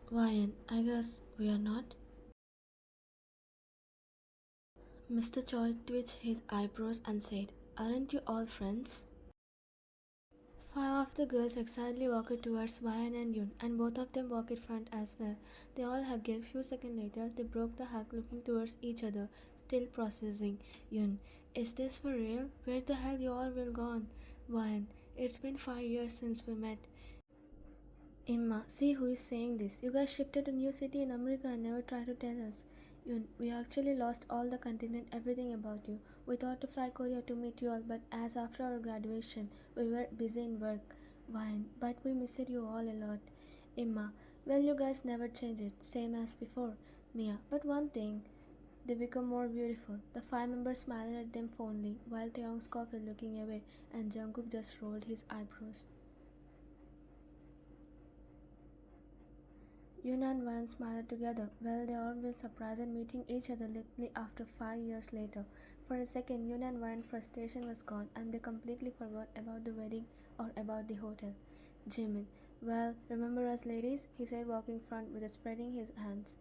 Ryan, I guess we are not. Mr. Choi twitched his eyebrows and said, "Aren't you all friends?" Five of the girls excitedly walked towards Ryan and Yun, and both of them walked front as well. They all hugged. A few seconds later, they broke the hug, looking towards each other, still processing. Yun, is this for real? Where the hell you all will gone? Ryan, it's been 5 years since we met. Emma, see who is saying this. You guys shifted to new city in America and never tried to tell us. Yun, we actually lost all the continent, everything about you. We thought to fly Korea to meet you all, but as after our graduation, we were busy in work. Wine, but we missed you all a lot. Emma, well, you guys never changed it, same as before. Mia, but one thing, they become more beautiful. The five members smiled at them fondly, while Taehyung scoffed looking away, and Jungkook just rolled his eyebrows. Yun and Wan smiled together. Well, they all were surprised at meeting each other literally after 5 years later. For a second, Yun and Wan's frustration was gone, and they completely forgot about the wedding or about the hotel. Jimin, well, remember us ladies? He said, walking front with spreading his hands.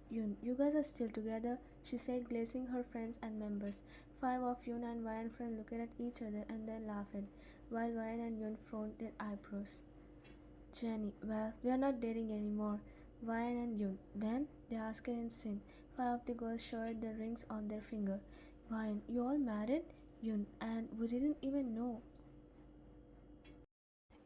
Yun, you guys are still together? She said, glazing her friends and members. Five of Yun and Wan friends looked at each other and then laughed, while Wan and Yun frowned their eyebrows. Jenny, well, we are not dating anymore. Ryan and Yun. Then they asked in sin. Five of the girls showed their rings on their finger. Ryan, you all married? Yun, and we didn't even know.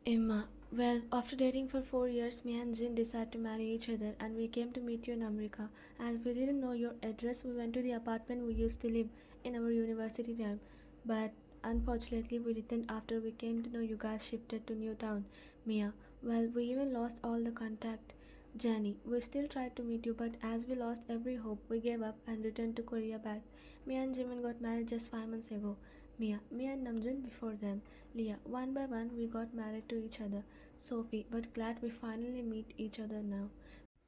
Emma, well, after dating for 4 years, me and Jin decided to marry each other and we came to meet you in America. As we didn't know your address, we went to the apartment we used to live in our university time. But unfortunately, we didn't after we came to know you guys shifted to new town. Mia, well, we even lost all the contact. Jenny, we still tried to meet you, but as we lost every hope, we gave up and returned to Korea back. Me and Jimin got married just 5 months ago. Mia, me and Namjoon before them. Leah, one by one, we got married to each other. Sophie, but glad we finally meet each other now.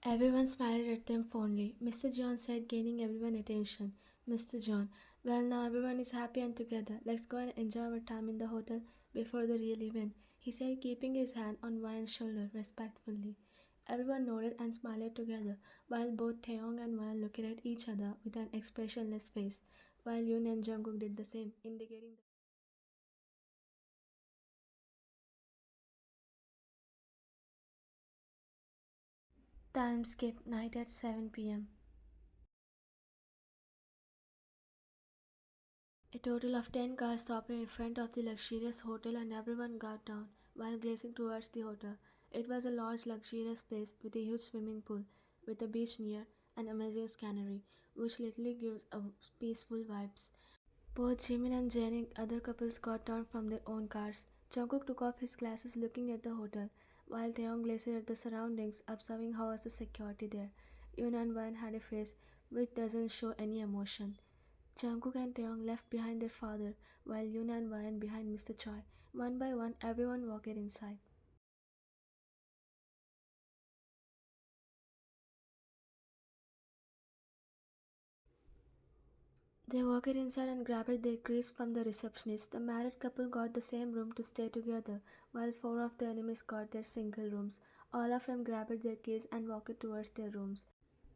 Everyone smiled at them fondly. Mr. John said, gaining everyone's attention. Mr. John, well, now everyone is happy and together. Let's go and enjoy our time in the hotel before the real event, he said, keeping his hand on Ryan's shoulder respectfully. Everyone nodded and smiled together, while both Taeyong and Ryan looked at each other with an expressionless face, while Yoon and Jungkook did the same, indicating time skip night at 7 p.m. A total of 10 cars stopped in front of the luxurious hotel and everyone got down while gazing towards the hotel. It was a large luxurious place with a huge swimming pool, with a beach near, and amazing scenery, which literally gives a peaceful vibes. Both Jimin and Jenny other couples got down from their own cars. Jungkook took off his glasses looking at the hotel, while Taeyong glared at the surroundings, observing how was the security there. Yoon and Wan had a face which doesn't show any emotion. Jungkook and Taeyong left behind their father, while Yoon and Wan behind Mr. Choi. One by one, everyone walked inside. They walked inside and grabbed their keys from the receptionist. The married couple got the same room to stay together, while four of the enemies got their single rooms. All of them grabbed their keys and walked towards their rooms.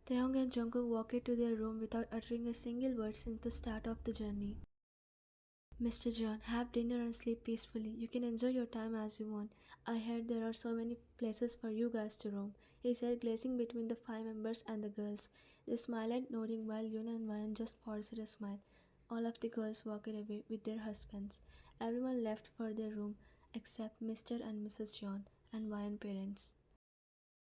Taeyong and Jungkook walked to their room without uttering a single word since the start of the journey. Mr. John, have dinner and sleep peacefully. You can enjoy your time as you want. I heard there are so many places for you guys to roam, he said, gazing between the five members and the girls. They smiled, nodding while Yun and Ryan just forced a smile. All of the girls walked away with their husbands. Everyone left for their room except Mr. and Mrs. John and Ryan parents.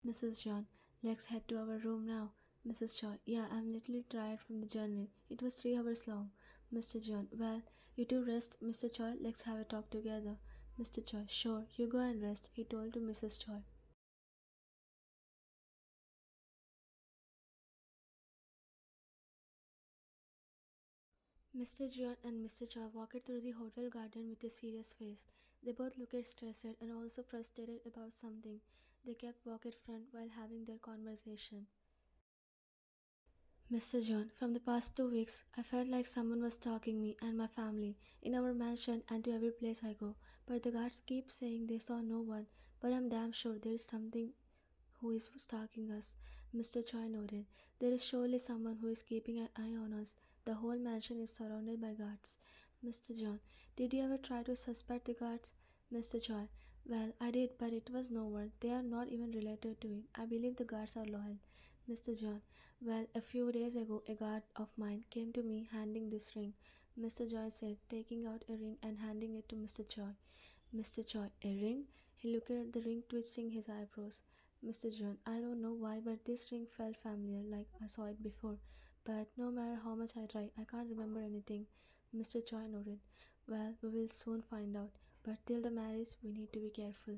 Mrs. John, let's head to our room now. Mrs. Choi, yeah, I'm little tired from the journey. It was 3 hours long. Mr. John, well, you two rest. Mr. Choi, let's have a talk together. Mr. Choi, sure, you go and rest, he told to Mrs. Choi. Mr. John and Mr. Choi walked through the hotel garden with a serious face. They both looked stressed and also frustrated about something. They kept walking front while having their conversation. Mr. John, from the past 2 weeks, I felt like someone was stalking me and my family in our mansion and to every place I go. But the guards keep saying they saw no one. But I'm damn sure there is something who is stalking us. Mr. Choi nodded. There is surely someone who is keeping an eye on us. The whole mansion is surrounded by guards. Mr. John, did you ever try to suspect the guards? Mr. Choi, well, I did, but it was no one. They are not even related to it. I believe the guards are loyal. Mr. John, well, a few days ago, a guard of mine came to me handing this ring. Mr. Choi said, taking out a ring and handing it to Mr. Choi. Mr. Choi, a ring? He looked at the ring, twisting his eyebrows. Mr. John, I don't know why, but this ring felt familiar, like I saw it before. But no matter how much I try, I can't remember anything. Mr. Choi nodded. Well, we will soon find out. But till the marriage, we need to be careful.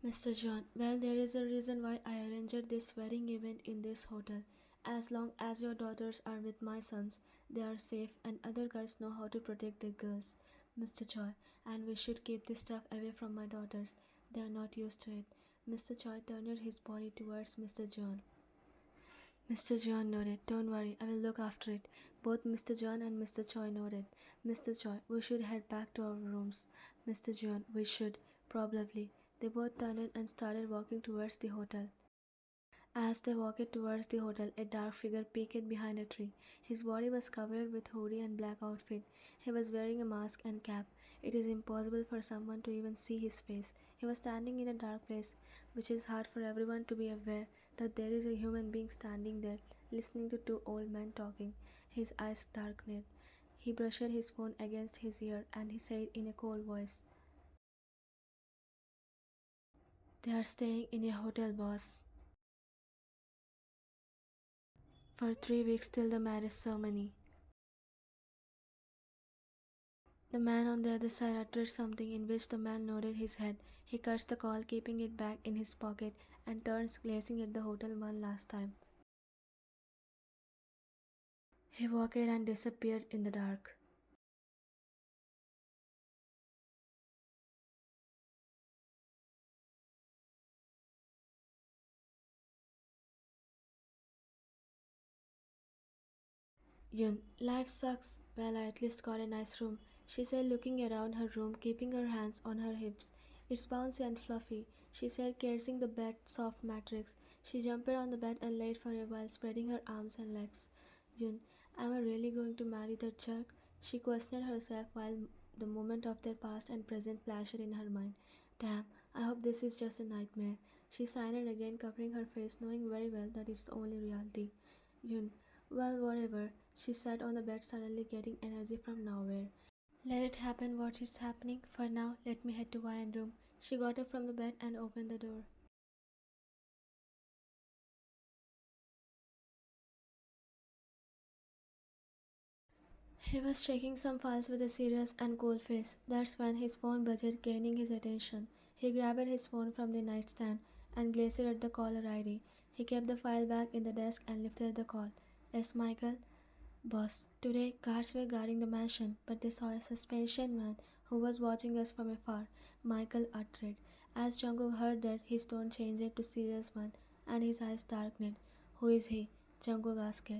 Mr. John, well, there is a reason why I arranged this wedding event in this hotel. As long as your daughters are with my sons, they are safe and other guys know how to protect their girls. Mr. Choi, and we should keep this stuff away from my daughters. They are not used to it. Mr. Choi turned his body towards Mr. John. Mr. John nodded. Don't worry, I will look after it. Both Mr. John and Mr. Choi nodded. Mr. Choi, we should head back to our rooms. Mr. John, we should. Probably. They both turned and started walking towards the hotel. As they walked towards the hotel, a dark figure peeked behind a tree. His body was covered with hoodie and black outfit. He was wearing a mask and cap. It is impossible for someone to even see his face. He was standing in a dark place, which is hard for everyone to be aware that there is a human being standing there, listening to two old men talking. His eyes darkened. He brushed his phone against his ear and he said in a cold voice, they are staying in a hotel, boss, for 3 weeks till the marriage ceremony. The man on the other side uttered something in which the man nodded his head. He cuts the call, keeping it back in his pocket, and turns, gazing at the hotel one last time. He walked and disappeared in the dark. Yun, life sucks. Well, I at least got a nice room, she said, looking around her room, keeping her hands on her hips. It's bouncy and fluffy, she said, caressing the bed's soft mattress. She jumped on the bed and laid for a while, spreading her arms and legs. Yun, am I really going to marry that jerk? She questioned herself while the moment of their past and present flashed in her mind. Damn, I hope this is just a nightmare. She sighed again, covering her face, knowing very well that it's the only reality. Yun, well, whatever. She sat on the bed, suddenly getting energy from nowhere. Let it happen what is happening. For now, let me head to Ryan's room. She got up from the bed and opened the door. He was checking some files with a serious and cold face. That's when his phone buzzed, gaining his attention. He grabbed his phone from the nightstand and glanced at the caller ID. He kept the file back in the desk and lifted the call. Yes, Michael? Boss, today guards were guarding the mansion, but they saw a suspicious man who was watching us from afar, Michael uttered. As Jungkook heard that, his tone changed to serious one, and his eyes darkened. Who is he? Jungkook asked.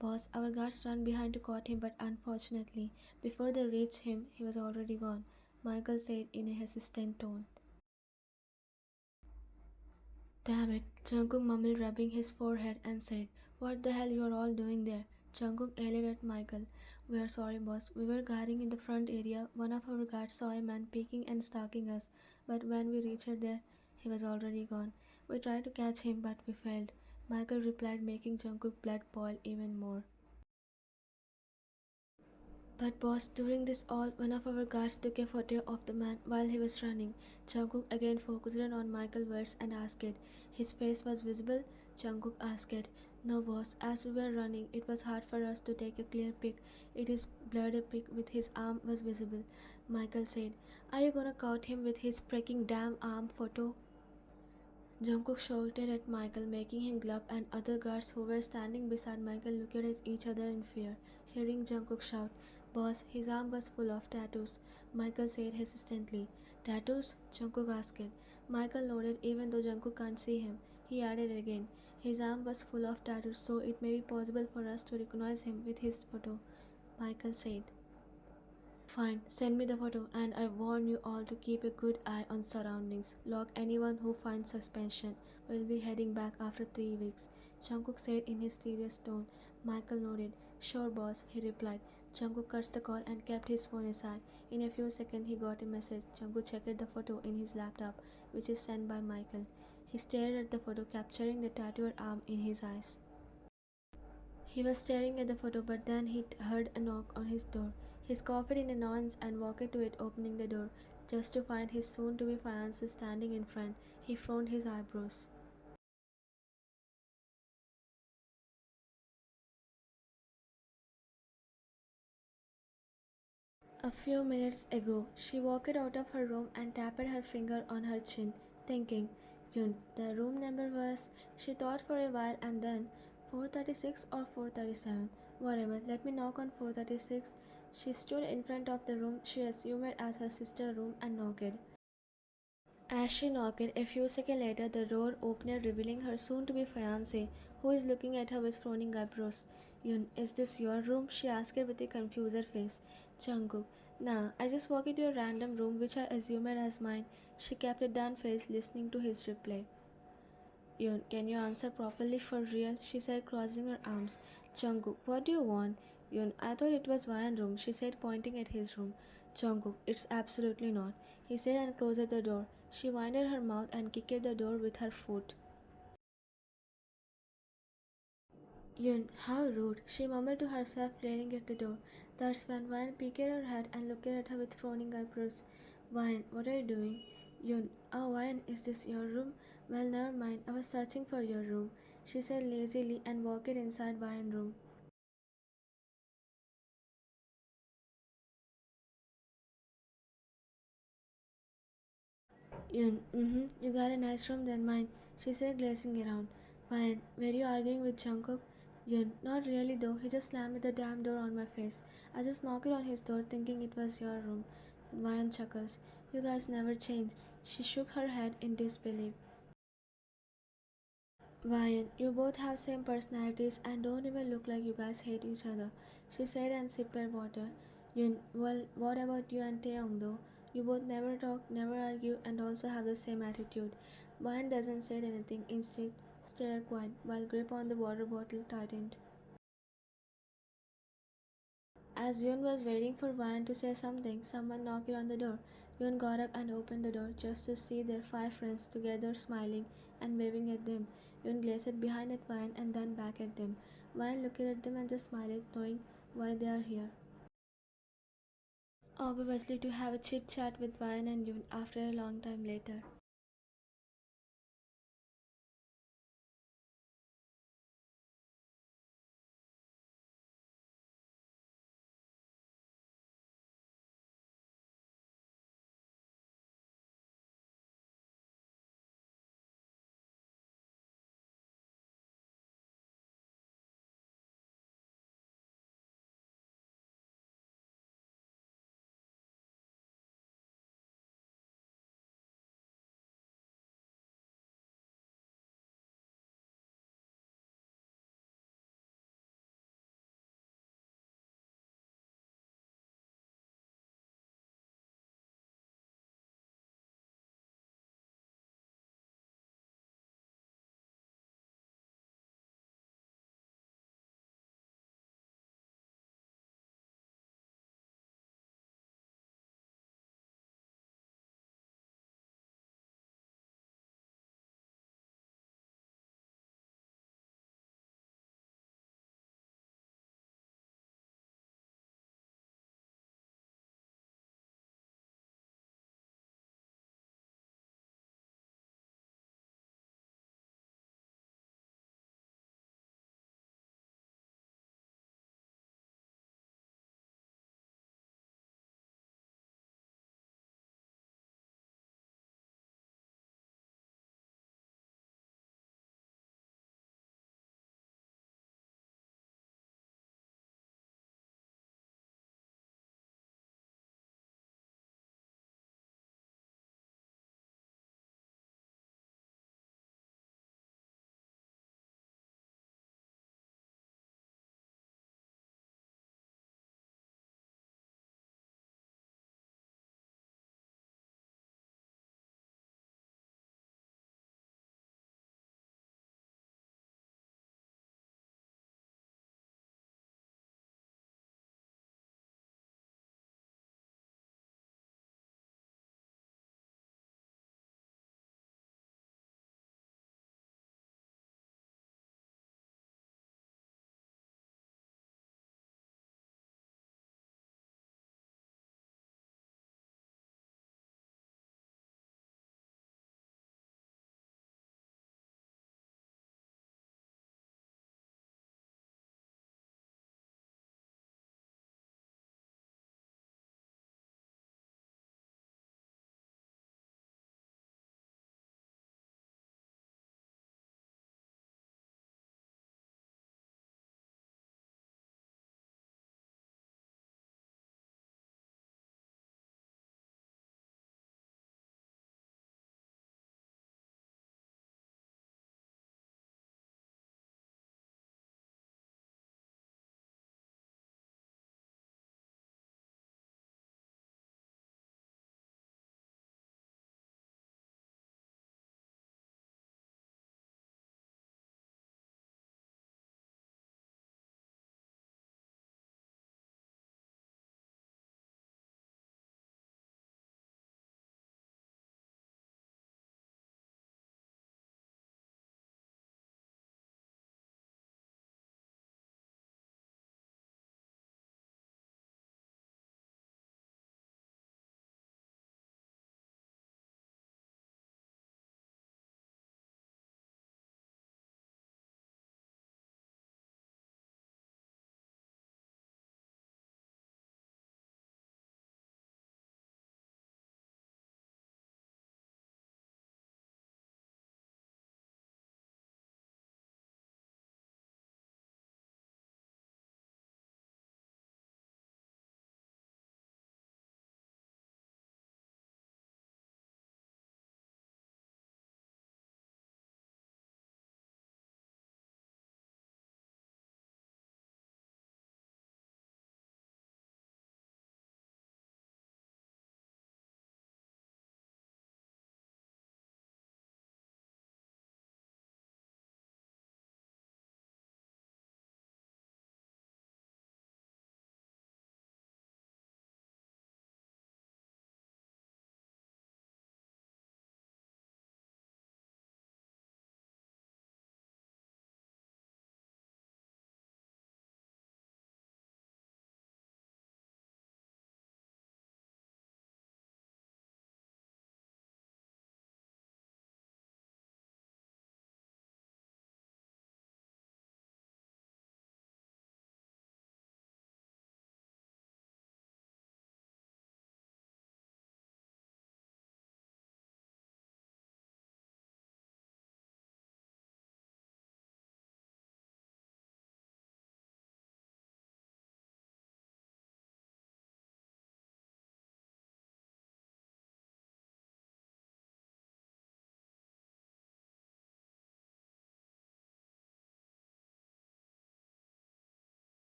Boss, our guards ran behind to catch him, but unfortunately, before they reached him, he was already gone, Michael said in a hesitant tone. Damn it, Jungkook mumbled, rubbing his forehead, and said, what the hell you are all doing there? Jungkook yelled at Michael. We are sorry, boss. We were guarding in the front area. One of our guards saw a man peeking and stalking us, but when we reached there, he was already gone. We tried to catch him, but we failed, Michael replied, making Jungkook's blood boil even more. But boss, during this all, one of our guards took a photo of the man while he was running. Jungkook again focused on Michael's words and asked, his face was visible? Jungkook asked. No boss, as we were running, it was hard for us to take a clear pic. It is blurred pic with his arm was visible, Michael said. Are you gonna count him with his freaking damn arm photo? Jungkook shouted at Michael, making him glove, and other guards who were standing beside Michael looked at each other in fear. Hearing Jungkook shout, Boss, his arm was full of tattoos, Michael said hesitantly. Tattoos? Jungkook asked. Michael nodded even though Jungkook can't see him. He added again. His arm was full of tattoos, so it may be possible for us to recognize him with his photo, Michael said. Fine, send me the photo, and I warn you all to keep a good eye on surroundings. Lock anyone who finds suspension. We'll be heading back after 3 weeks, Jungkook said in his serious tone. Michael nodded. Sure, boss, he replied. Jungkook cut the call and kept his phone aside. In a few seconds, he got a message. Jungkook checked the photo in his laptop, which is sent by Michael. He stared at the photo, capturing the tattooed arm in his eyes. He was staring at the photo, but then he heard a knock on his door. He scoffed in annoyance and walked to it, opening the door, just to find his soon-to-be fiancé standing in front. He frowned his eyebrows. A few minutes ago, she walked out of her room and tapped her finger on her chin, thinking, Yun, the room number was. She thought for a while and then, 436 or 437. Whatever, let me knock on 436. She stood in front of the room she assumed as her sister's room and knocked. As she knocked, a few seconds later, the door opened, revealing her soon-to-be fiancé, who is looking at her with frowning eyebrows. Yun, is this your room? She asked with a confused face. Jungkook, nah, I just walked into a random room which I assumed as mine. She kept a done face, listening to his reply. Yun, can you answer properly for real? She said, crossing her arms. Jungkook, what do you want? Yun, I thought it was Ryan's room, she said, pointing at his room. Jungkook, it's absolutely not, he said and closed the door. She winded her mouth and kicked the door with her foot. Yun, how rude, she mumbled to herself, glaring at the door. That's when Ryan peeked her head and looked at her with frowning eyebrows. Ryan, what are you doing? Yun, oh Ryan, is this your room? Well, never mind, I was searching for your room, she said lazily and walked inside Ryan's room. Yun, you got a nice room than mine, she said, glazing around. Ryan, were you arguing with Jungkook? Yun, not really though, he just slammed the damn door on my face. I just knocked on his door thinking it was your room. Ryan chuckles. You guys never change. She shook her head in disbelief. Ryan, you both have same personalities and don't even look like you guys hate each other, she said and sipped her water. Yun, well, what about you and Taehyung though? You both never talk, never argue, and also have the same attitude. Ryan doesn't say anything, instead stared quiet, while grip on the water bottle tightened. As Yun was waiting for Ryan to say something, someone knocked on the door. Yun got up and opened the door just to see their five friends together smiling and waving at them. Yun glanced behind at Ryan and then back at them. Ryan looked at them and just smiled, knowing why they are here. Obviously to have a chit chat with Ryan and Yun after a long time later.